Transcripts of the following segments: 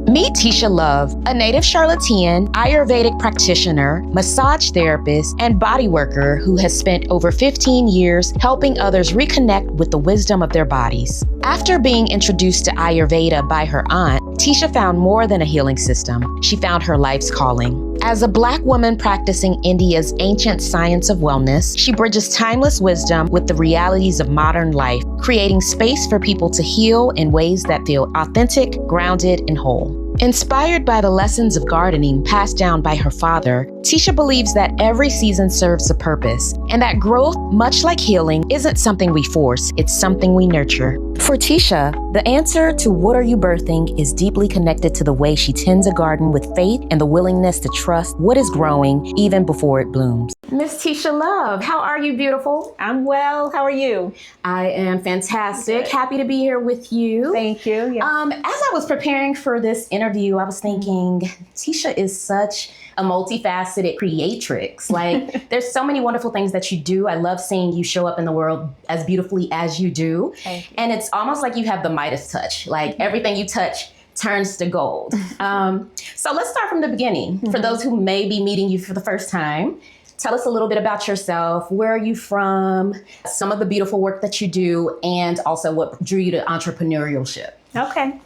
Meet Tesia Love, a native Charlottean, Ayurvedic practitioner, massage therapist, and bodyworker who has spent over 15 years helping others reconnect with the wisdom of their bodies. After being introduced to Ayurveda by her aunt, Tesia found more than a healing system. She found her life's calling. As a Black woman practicing India's ancient science of wellness, she bridges timeless wisdom with the realities of modern life, creating space for people to heal in ways that feel authentic, grounded, and whole. Inspired by the lessons of gardening passed down by her father, Tesia believes that every season serves a purpose, and that growth, much like healing, isn't something we force, it's something we nurture. For Tesia, the answer to what are you birthing is deeply connected to the way she tends a garden with faith and the willingness to trust what is growing even before it blooms. Miss Tesia Love, how are you, beautiful? I'm well. How are you? I am fantastic. Good. Happy to be here with you. Thank you. Yes. As I was preparing for this interview, I was thinking, Tesia is such a multifaceted creatrix. Like, there's so many wonderful things that you do. I love seeing you show up in the world as beautifully as you do. Thank you. And it's almost like you have the Midas touch. Like, everything you touch turns to gold. So let's start from the beginning. For those who may be meeting you for the first time, tell us a little bit about yourself. Where are you from? Some of the beautiful work that you do, and also what drew you to entrepreneurship. Okay.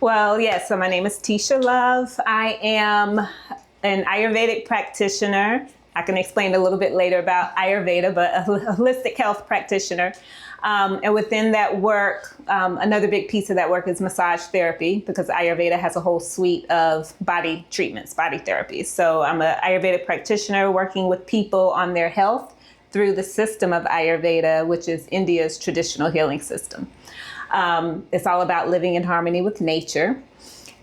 Well, yes. So my name is Tesia Love. I am an Ayurvedic practitioner. I can explain a little bit later about Ayurveda, but a holistic health practitioner. And within that work, another big piece of that work is massage therapy, because Ayurveda has a whole suite of body treatments, body therapies. So I'm an Ayurvedic practitioner working with people on their health through the system of Ayurveda, which is India's traditional healing system. It's all about living in harmony with nature.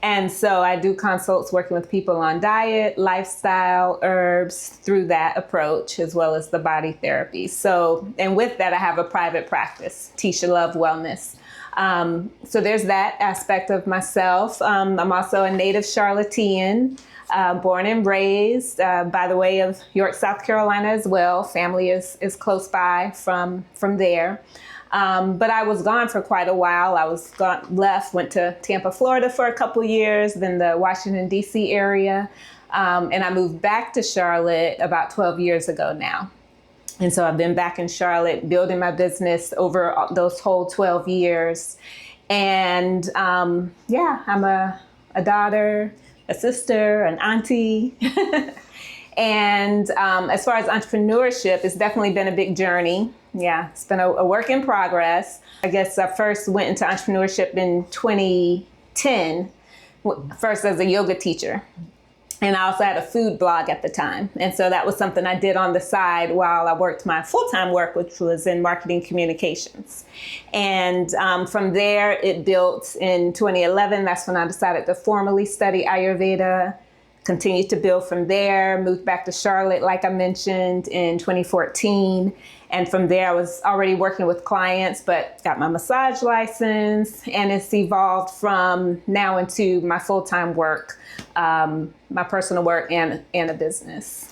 And so I do consults working with people on diet, lifestyle, herbs through that approach, as well as the body therapy. So, and with that, I have a private practice, Tesia Love Wellness. So there's that aspect of myself. I'm also a native Charlottean, born and raised by the way of York, South Carolina as well. Family is close by from there. But I was gone for quite a while. I was went to Tampa, Florida for a couple years, then the Washington, D.C. area. And I moved back to Charlotte about 12 years ago now. And so I've been back in Charlotte building my business over those whole 12 years. And I'm a daughter, a sister, an auntie. And as far as entrepreneurship, it's definitely been a big journey. Yeah, it's been a work in progress. I guess I first went into entrepreneurship in 2010, first as a yoga teacher. And I also had a food blog at the time. And so that was something I did on the side while I worked my full-time work, which was in marketing communications. And from there, it built in 2011. That's when I decided to formally study Ayurveda. Continued to build from there, moved back to Charlotte, like I mentioned, in 2014. And from there, I was already working with clients, but got my massage license, and it's evolved from now into my full-time work, my personal work, and a business.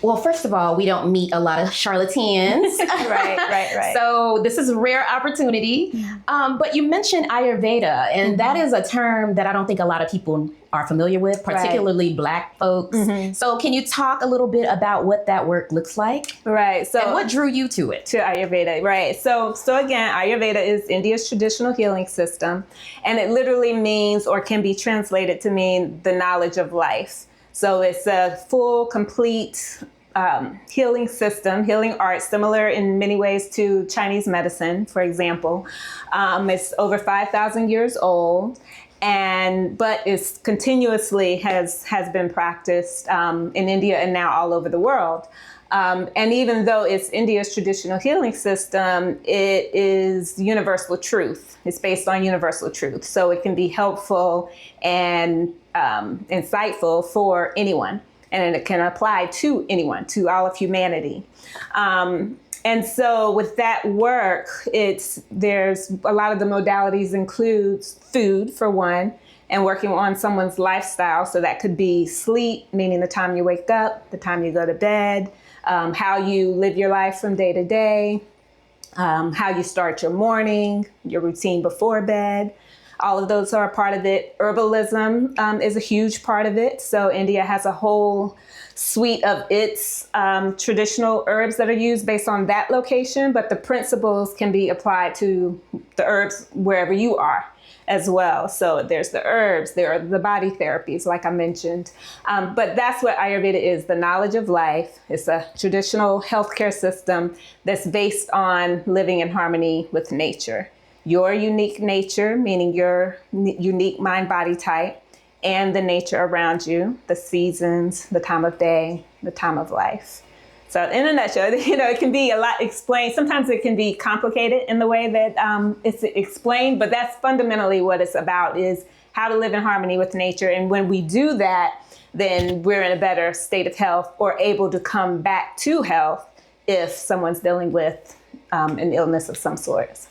Well, first of all, we don't meet a lot of charlatans. Right. So this is a rare opportunity. But you mentioned Ayurveda, and that is a term that I don't think a lot of people are familiar with, particularly Black folks. So can you talk a little bit about what that work looks like? Right. So, and what drew you to it? To Ayurveda, right. So again, Ayurveda is India's traditional healing system, and it literally means, or can be translated to mean, the knowledge of life. So it's a full, complete healing system, healing art, similar in many ways to Chinese medicine, for example. It's over 5,000 years old. But it's continuously has been practiced in India and now all over the world. And even though it's India's traditional healing system, it is universal truth. It's based on universal truth. So it can be helpful and insightful for anyone. And it can apply to anyone, to all of humanity. And so with that work, there's a lot of the modalities includes food, for one, and working on someone's lifestyle. So that could be sleep, meaning the time you wake up, the time you go to bed, how you live your life from day to day, how you start your morning, your routine before bed, All of those are a part of it. Herbalism is a huge part of it. So India has a whole suite of its traditional herbs that are used based on that location, but the principles can be applied to the herbs wherever you are as well. So there's the herbs, there are the body therapies, like I mentioned. But that's what Ayurveda is, the knowledge of life. It's a traditional healthcare system that's based on living in harmony with nature. Your unique nature, meaning your unique mind-body type, and the nature around you, the seasons, the time of day, the time of life. So in a nutshell, it can be a lot explained. Sometimes it can be complicated in the way that it's explained, but that's fundamentally what it's about, is how to live in harmony with nature. And when we do that, then we're in a better state of health or able to come back to health if someone's dealing with an illness of some sort.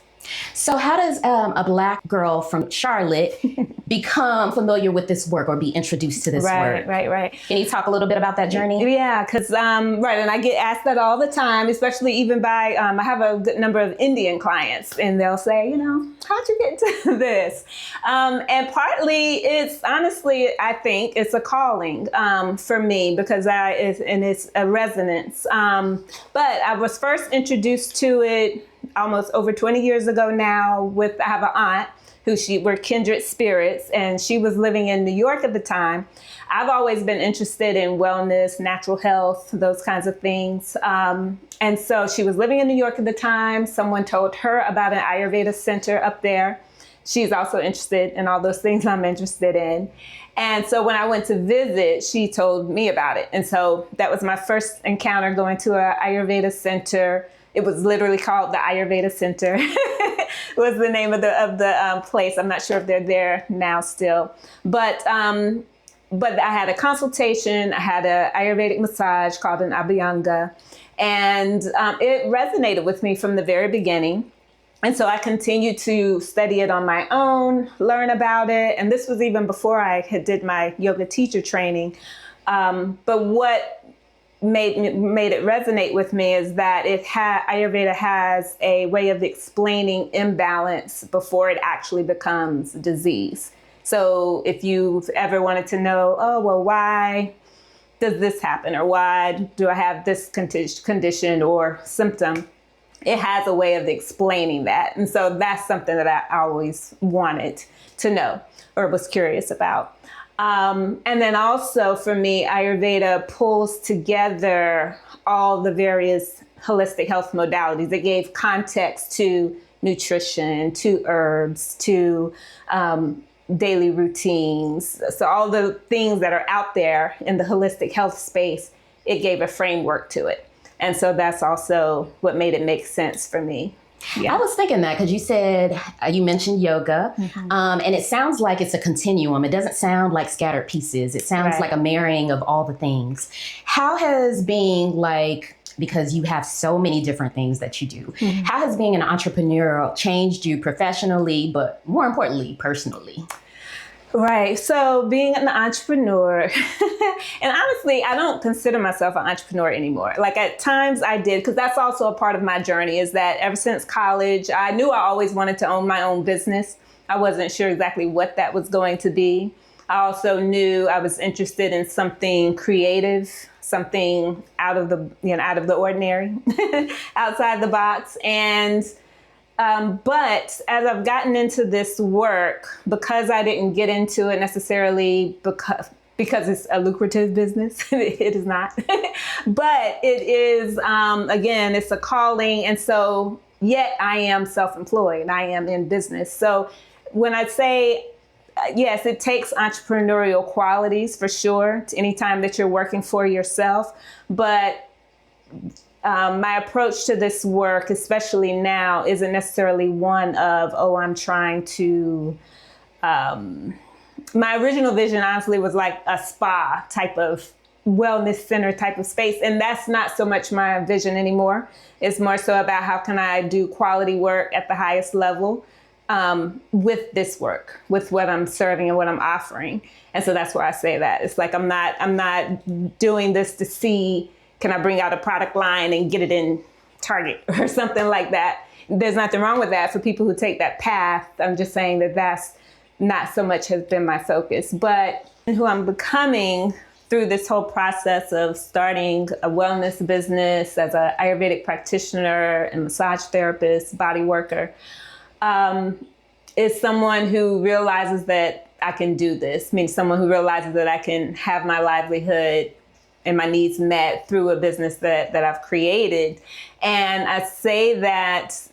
So how does a Black girl from Charlotte become familiar with this work or be introduced to this work? Right. Can you talk a little bit about that journey? Yeah, because, and I get asked that all the time, especially even by, I have a good number of Indian clients, and they'll say, how'd you get into this? And partly it's honestly, I think it's a calling for me because it's a resonance. But I was first introduced to it almost over 20 years ago now. I have an aunt we're kindred spirits, and she was living in New York at the time. I've always been interested in wellness, natural health, those kinds of things. And so she was living in New York at the time. Someone told her about an Ayurveda center up there. She's also interested in all those things I'm interested in. And so when I went to visit, she told me about it. And so that was my first encounter going to an Ayurveda center. It was literally called the Ayurveda Center. Was the name of the place. I'm not sure if they're there now still. But I had a consultation. I had an Ayurvedic massage called an Abhyanga. And it resonated with me from the very beginning. And so I continued to study it on my own, learn about it. And this was even before I did my yoga teacher training. But what made it resonate with me is that Ayurveda has a way of explaining imbalance before it actually becomes disease. So if you've ever wanted to know, why does this happen? Or why do I have this condition or symptom? It has a way of explaining that. And so that's something that I always wanted to know or was curious about. And then also for me, Ayurveda pulls together all the various holistic health modalities. It gave context to nutrition, to herbs, to daily routines. So all the things that are out there in the holistic health space, it gave a framework to it. And so that's also what made it make sense for me. Yeah. I was thinking that because you said, you mentioned yoga, and it sounds like it's a continuum. It doesn't sound like scattered pieces. It sounds like a marrying of all the things. How has being because you have so many different things that you do, how has being an entrepreneur changed you professionally, but more importantly, personally? Right. So being an entrepreneur, and honestly, I don't consider myself an entrepreneur anymore. Like at times I did, because that's also a part of my journey, is that ever since college, I knew I always wanted to own my own business. I wasn't sure exactly what that was going to be. I also knew I was interested in something creative, something out of the ordinary, outside the box. And but as I've gotten into this work, because I didn't get into it necessarily because it's a lucrative business, it is not. But it is, again, it's a calling. And so yet I am self-employed. I am in business. So when I say, yes, it takes entrepreneurial qualities for sure, anytime that you're working for yourself. But my approach to this work, especially now, isn't necessarily one of, I'm trying to, my original vision honestly was like a spa type of wellness center type of space. And that's not so much my vision anymore. It's more so about how can I do quality work at the highest level with this work, with what I'm serving and what I'm offering. And so that's why I say that. It's like I'm not doing this to see, can I bring out a product line and get it in Target or something like that? There's nothing wrong with that for people who take that path. I'm just saying that that's not so much has been my focus. But who I'm becoming through this whole process of starting a wellness business as an Ayurvedic practitioner and massage therapist, body worker, is someone who realizes that I can do this. I mean, someone who realizes that I can have my livelihood and my needs met through a business that I've created. And I say that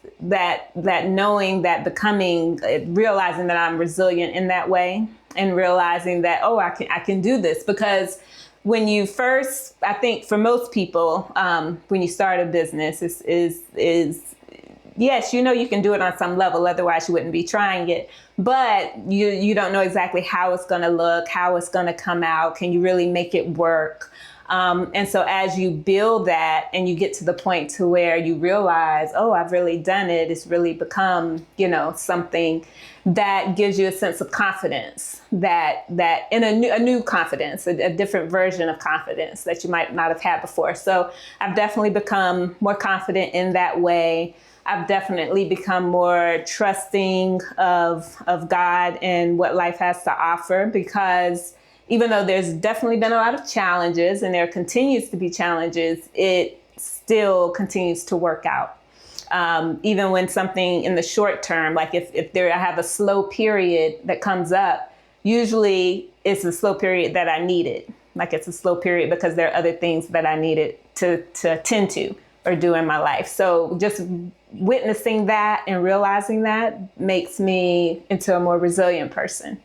knowing, that becoming, realizing that I'm resilient in that way, and realizing that, oh, I can do this. Because when you first, I think for most people, when you start a business, is yes, you know you can do it on some level, otherwise you wouldn't be trying it. But you don't know exactly how it's going to look, how it's going to come out. Can you really make it work? And so as you build that and you get to the point to where you realize, oh, I've really done it, it's really become, something that gives you a sense of confidence, that in a new confidence, a different version of confidence that you might not have had before. So I've definitely become more confident in that way. I've definitely become more trusting of God and what life has to offer, because even though there's definitely been a lot of challenges and there continues to be challenges, it still continues to work out. Even when something in the short term, like if I have a slow period that comes up, usually it's a slow period that I needed. Like it's a slow period because there are other things that I needed to attend to or do in my life. So just witnessing that and realizing that makes me into a more resilient person.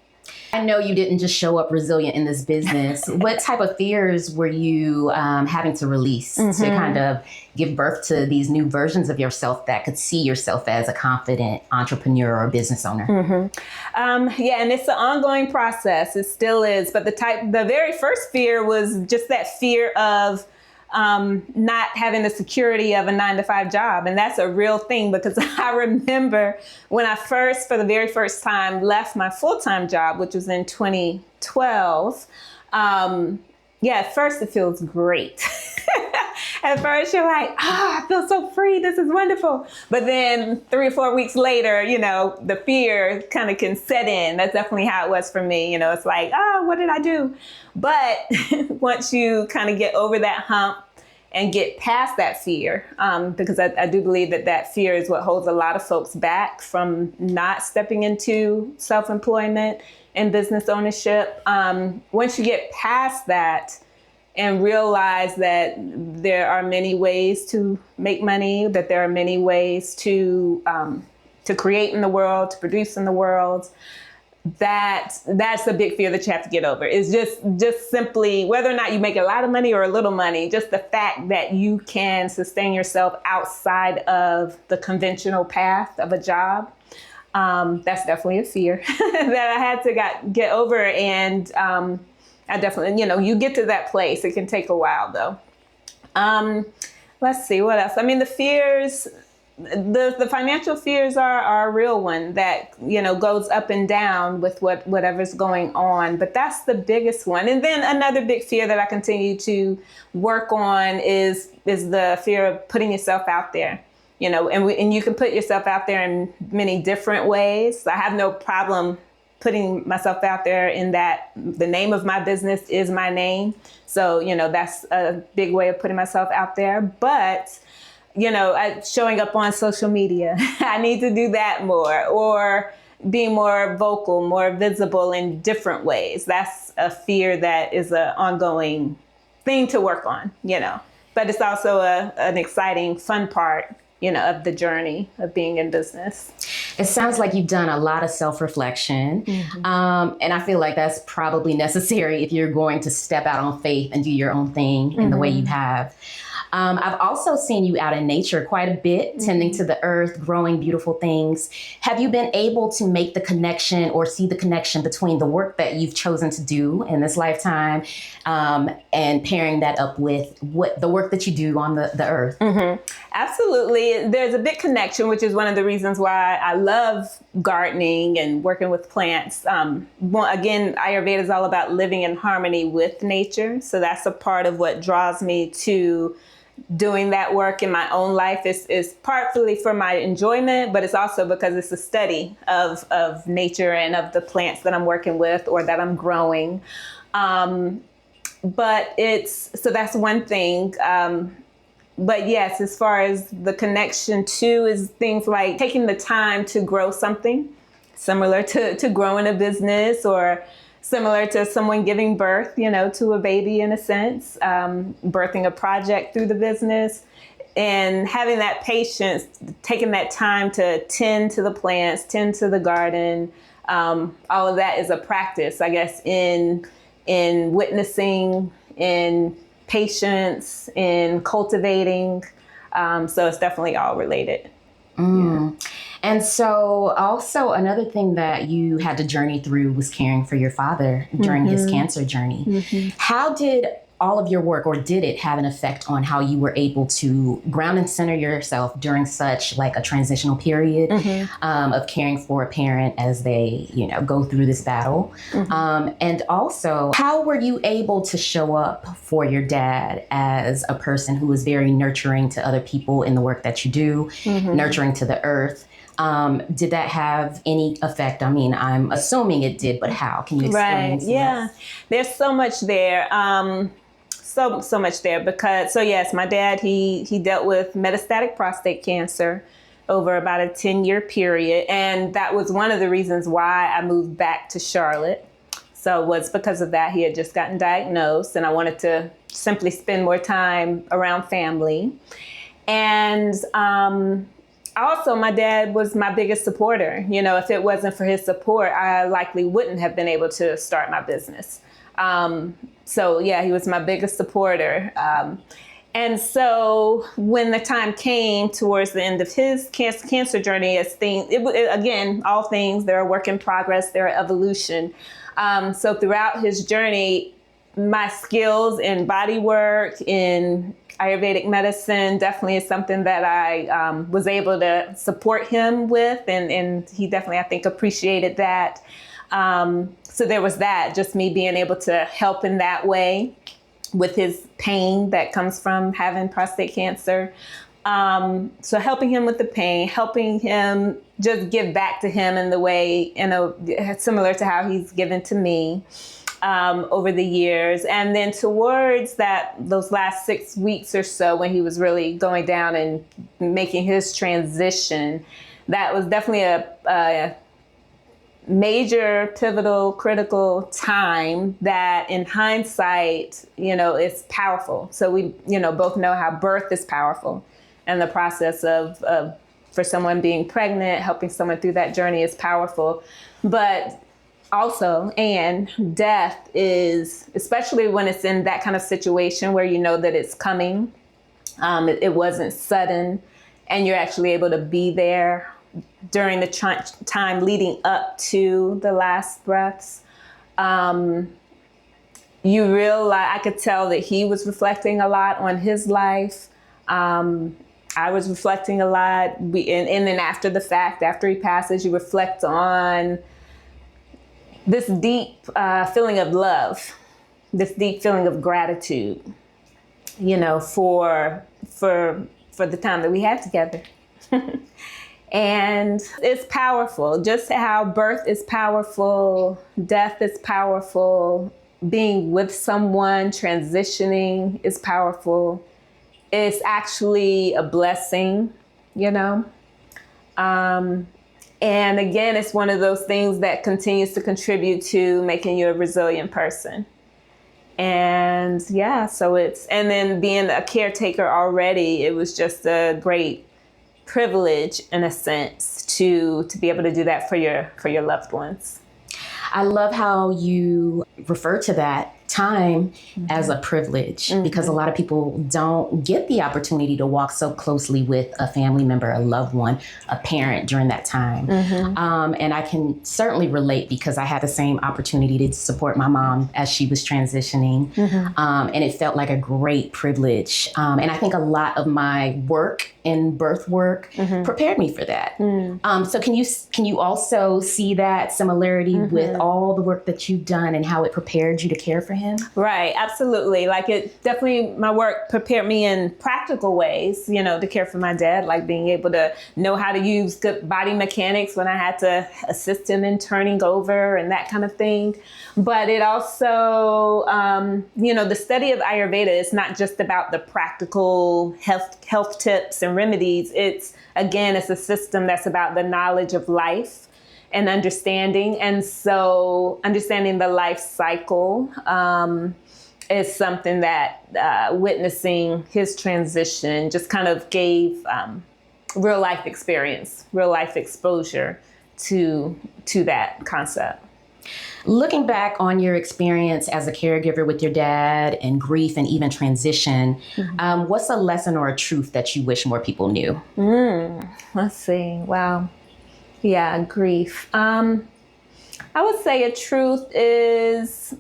I know you didn't just show up resilient in this business. What type of fears were you having to release to kind of give birth to these new versions of yourself that could see yourself as a confident entrepreneur or business owner? Yeah, and it's an ongoing process. It still is. But the very first fear was just that fear of not having the security of a 9-to-5 job. And that's a real thing, because I remember when I for the very first time, left my full-time job, which was in 2012. At first it feels great. At first you're like, I feel so free. This is wonderful. But then 3 or 4 weeks later, the fear kind of can set in. That's definitely how it was for me. It's like, what did I do? But once you kind of get over that hump and get past that fear, because I do believe that fear is what holds a lot of folks back from not stepping into self-employment and business ownership. Once you get past that and realize that there are many ways to make money, that there are many ways to create in the world, to produce in the world, that's a big fear that you have to get over. It's just simply whether or not you make a lot of money or a little money, just the fact that you can sustain yourself outside of the conventional path of a job. That's definitely a fear that I had to get over. And I definitely, you get to that place. It can take a while though. Let's see what else. I mean, the fears, the financial fears are a real one that, goes up and down with whatever's going on. But that's the biggest one. And then another big fear that I continue to work on is the fear of putting yourself out there. And you can put yourself out there in many different ways. I have no problem putting myself out there in that the name of my business is my name. So, that's a big way of putting myself out there. But, showing up on social media, I need to do that more, or being more vocal, more visible in different ways. That's a fear that is an ongoing thing to work on, but it's also an exciting, fun part, of the journey of being in business. It sounds like you've done a lot of self-reflection. And I feel like that's probably necessary if you're going to step out on faith and do your own thing in the way you have. I've also seen you out in nature quite a bit, tending to the earth, growing beautiful things. Have you been able to make the connection or see the connection between the work that you've chosen to do in this lifetime and pairing that up with the work that you do on the earth? Absolutely. There's a big connection, which is one of the reasons why I love gardening and working with plants. Again, Ayurveda is all about living in harmony with nature. So that's a part of what draws me to doing that work in my own life is partly for my enjoyment, but it's also because it's a study of nature and of the plants that I'm working with or that I'm growing. But so that's one thing. But yes, as far as the connection to is things like taking the time to grow something similar to growing a business, or similar to someone giving birth, to a baby in a sense, birthing a project through the business, and having that patience, taking that time to tend to the plants, tend to the garden. All of that is a practice, I guess, in witnessing, in patience, in cultivating. So it's definitely all related. Yeah. And so also another thing that you had to journey through was caring for your father during his cancer journey. How did all of your work, or did it have an effect on how you were able to ground and center yourself during such like a transitional period of caring for a parent as they, go through this battle? And also, how were you able to show up for your dad as a person who is very nurturing to other people in the work that you do, nurturing to the earth? Did that have any effect? I mean, I'm assuming it did, but how? Can you explain? Right. Yeah. There's so much there. So much there because, yes, my dad, he dealt with metastatic prostate cancer over about a 10-year period. And that was one of the reasons why I moved back to Charlotte. So it was because of that. He had just gotten diagnosed and I wanted to simply spend more time around family. And, also, my dad was my biggest supporter. If it wasn't for his support, I likely wouldn't have been able to start my business. So yeah, he was my biggest supporter. And so when the time came towards the end of his cancer journey, as again, all things, they're a work in progress, they're evolution. So throughout his journey, my skills in body work, in Ayurvedic medicine definitely is something that I was able to support him with. And he definitely, I think, appreciated that. So there was that, just me being able to help in that way with his pain that comes from having prostate cancer. So helping him with the pain, helping him just give back to him in the way, similar to how he's given to me. Over the years. And then towards those last 6 weeks or so, when he was really going down and making his transition, that was definitely a major, pivotal, critical time that in hindsight, is powerful. So we, both know how birth is powerful, and the process of for someone being pregnant, helping someone through that journey is powerful. But also, and death is, especially when it's in that kind of situation where you know that it's coming, it wasn't sudden, and you're actually able to be there during the time leading up to the last breaths. You realize, I could tell that he was reflecting a lot on his life. I was reflecting a lot. And then after the fact, after he passes, you reflect on this deep feeling of love, this deep feeling of gratitude, for the time that we had together. And it's powerful, just how birth is powerful, death is powerful, being with someone, transitioning is powerful. It's actually a blessing, And again, it's one of those things that continues to contribute to making you a resilient person. And yeah, and then being a caretaker already, it was just a great privilege in a sense to be able to do that for your loved ones. I love how you refer to that time as a privilege, because a lot of people don't get the opportunity to walk so closely with a family member, a loved one, a parent during that time. And I can certainly relate, because I had the same opportunity to support my mom as she was transitioning. And it felt like a great privilege. And I think a lot of my work in birth work prepared me for that. So can you also see that similarity with all the work that you've done and how it prepared you to care for him? him? Right, absolutely. Like it definitely, my work prepared me in practical ways, to care for my dad, like being able to know how to use good body mechanics when I had to assist him in turning over and that kind of thing. But it also, the study of Ayurveda is not just about the practical health tips and remedies. It's a system that's about the knowledge of life and understanding. And so understanding the life cycle is something that witnessing his transition just kind of gave real life experience, real life exposure to that concept. Looking back on your experience as a caregiver with your dad and grief and even transition, what's a lesson or a truth that you wish more people knew? Let's see. Wow. Yeah, grief. I would say a truth is,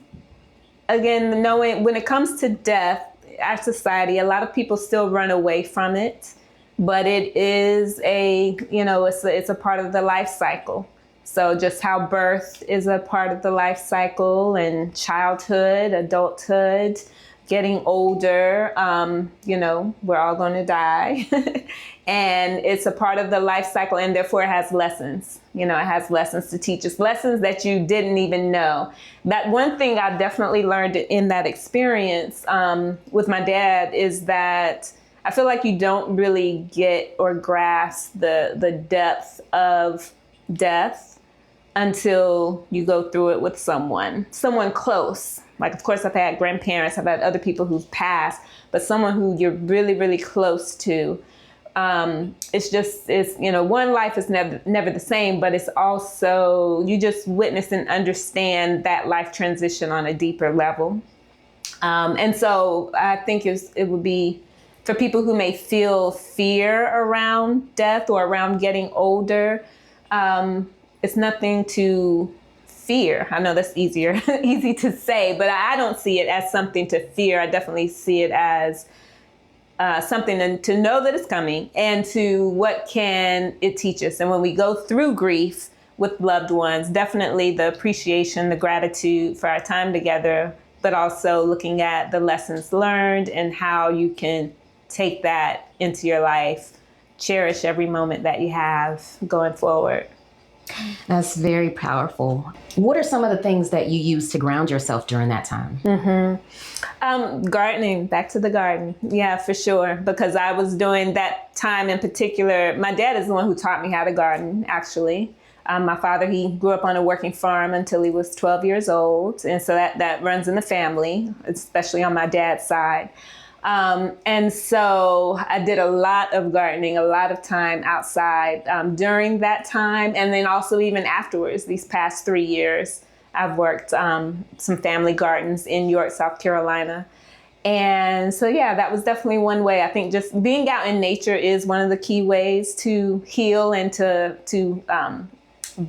again, knowing when it comes to death, our society, a lot of people still run away from it, but it is it's a part of the life cycle. So just how birth is a part of the life cycle and childhood, adulthood, getting older, we're all going to die. And it's a part of the life cycle, and therefore it has lessons. It has lessons to teach us, lessons that you didn't even know. That one thing I definitely learned in that experience with my dad is that I feel like you don't really get or grasp the depth of death until you go through it with someone close. Like, of course, I've had grandparents, I've had other people who've passed, but someone who you're really, really close to. One life is never the same, but it's also, you just witness and understand that life transition on a deeper level. And so I think it would be for people who may feel fear around death or around getting older. It's nothing to fear. I know that's easy to say, but I don't see it as something to fear. I definitely see it as something to know that it's coming and to what can it teach us. And when we go through grief with loved ones, definitely the appreciation, the gratitude for our time together, but also looking at the lessons learned and how you can take that into your life, cherish every moment that you have going forward. That's very powerful. What are some of the things that you use to ground yourself during that time? Gardening, back to the garden. Yeah, for sure. Because I was doing that time in particular. My dad is the one who taught me how to garden, actually. My father, he grew up on a working farm until he was 12 years old. And so that runs in the family, especially on my dad's side. And so I did a lot of gardening, a lot of time outside during that time. And then also even afterwards, these past 3 years, I've worked some family gardens in York, South Carolina. And so, yeah, that was definitely one way. I think just being out in nature is one of the key ways to heal and to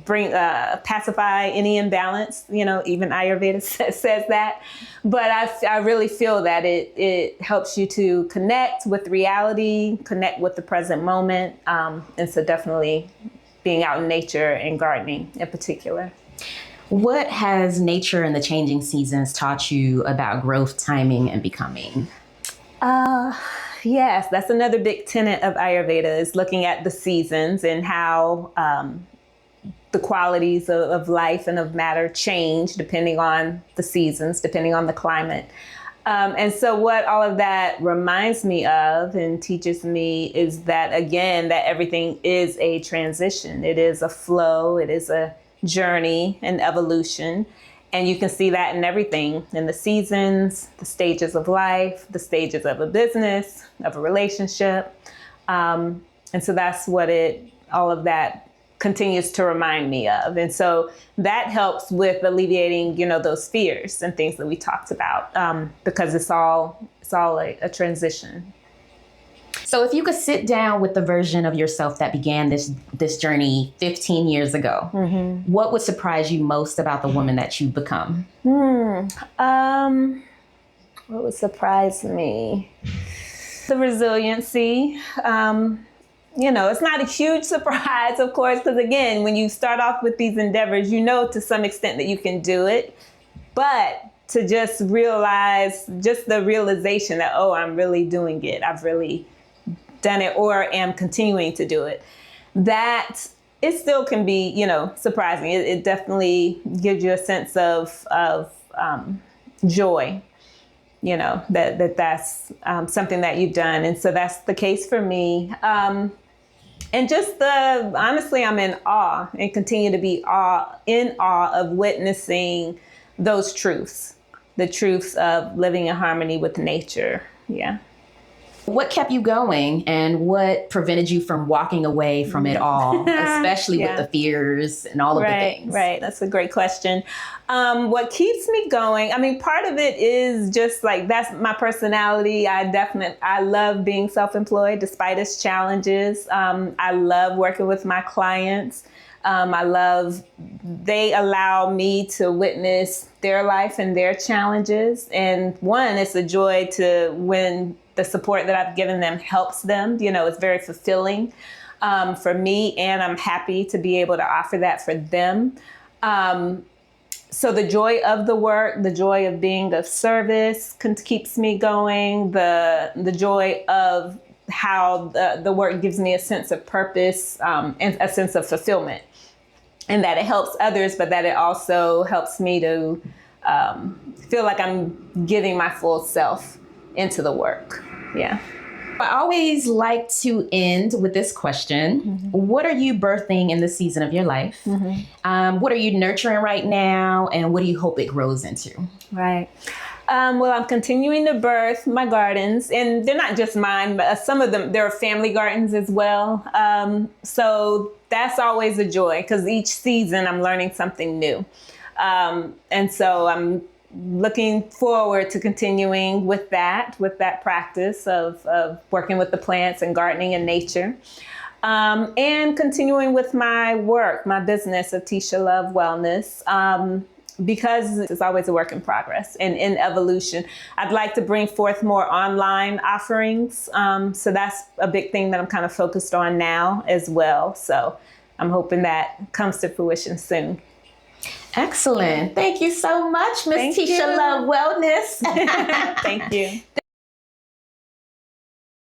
bring pacify any imbalance. Even Ayurveda says that. But I really feel that it helps you to connect with reality, connect with the present moment. And so definitely being out in nature and gardening in particular. What has nature and the changing seasons taught you about growth, timing, and becoming? Yes, that's another big tenet of Ayurveda, is looking at the seasons and how the qualities of life and of matter change depending on the seasons, depending on the climate. And so what all of that reminds me of and teaches me is that, again, that everything is a transition. It is a flow. It is a journey and evolution. And you can see that in everything, in the seasons, the stages of life, the stages of a business, of a relationship. And so that's what all of that continues to remind me of. And so that helps with alleviating, those fears and things that we talked about, because it's all a transition. So if you could sit down with the version of yourself that began this journey 15 years ago, what would surprise you most about the woman that you've become? What would surprise me? The resiliency. It's not a huge surprise, of course, because again, when you start off with these endeavors, to some extent that you can do it. But to just realize, just the realization that, oh, I'm really doing it. I've really done it or am continuing to do it. That it still can be, surprising. It definitely gives you a sense of joy, that's something that you've done. And so that's the case for me. And just honestly, I'm in awe and continue to be in awe of witnessing those truths, the truths of living in harmony with nature. Yeah. What kept you going and what prevented you from walking away from it all, especially with the fears and all of the things? Right. That's a great question. What keeps me going? I mean, part of it is just like, that's my personality. I love being self-employed despite its challenges. I love working with my clients. They allow me to witness their life and their challenges. And one, it's a joy when the support that I've given them helps them. It's very fulfilling for me, and I'm happy to be able to offer that for them. So the joy of the work, the joy of being of service keeps me going. The joy of how the work gives me a sense of purpose and a sense of fulfillment, and that it helps others, but that it also helps me to feel like I'm giving my full self into the work. Yeah. I always like to end with this question. What are you birthing in the season of your life? What are you nurturing right now? And what do you hope it grows into? Right. Well, I'm continuing to birth my gardens, and they're not just mine, but some of them, there are family gardens as well. So that's always a joy because each season I'm learning something new. And so I'm looking forward to continuing with that practice of working with the plants and gardening and nature. And continuing with my work, my business of Tesia Love Wellness, because it's always a work in progress and in evolution. I'd like to bring forth more online offerings. So that's a big thing that I'm kind of focused on now as well. So I'm hoping that comes to fruition soon. Excellent. Thank you so much, Miss Tesia Love Wellness. Thank you.